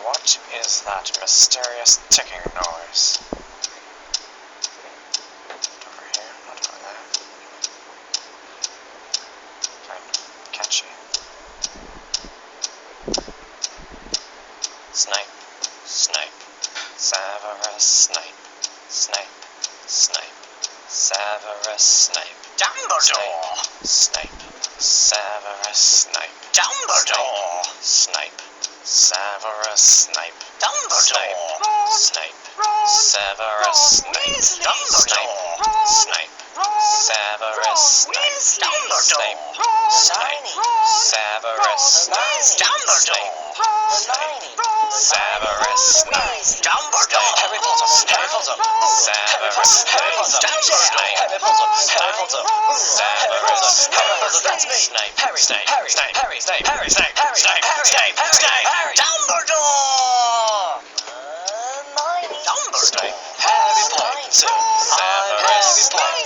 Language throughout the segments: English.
What is that mysterious ticking noise? Over here, not over there. Kind of catchy. Snipe, snipe, Severus Snape, Snape, Snape, Severus Snape. Dumbledore! Snape, Severus Snape. Dumbledore! Snape, Severus Snape. Dumbledore! Snape, Severus Snape. Dumbledore! Snape, Severus Snape. Dumbledore! Snape, Severus Snape. Dumbledore! Severus Snape. Dumbledore! Harry Potter, Harry Potter. Severus Snape. Harry Potter, Harry Potter. Severus Snape. That's me. Snape, Harry, Snape, Harry, Snape, Harry, Snape, Harry, Snape, Harry, Snape, Snape, Snape, Harry. Dumbledore! Snape, Harry Potter. Severus Snape.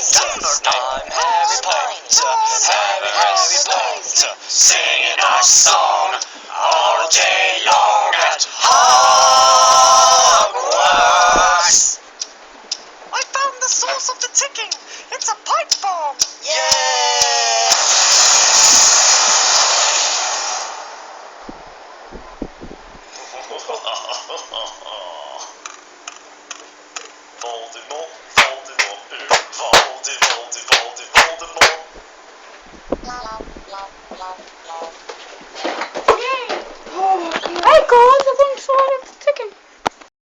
I'm Harry Potter. Severus Potter. Singing our song all day long at Hogwarts. I found the source of the ticking. It's a pipe bomb. Voldemort, Voldemort, Voldemort, Voldemort, Voldemort.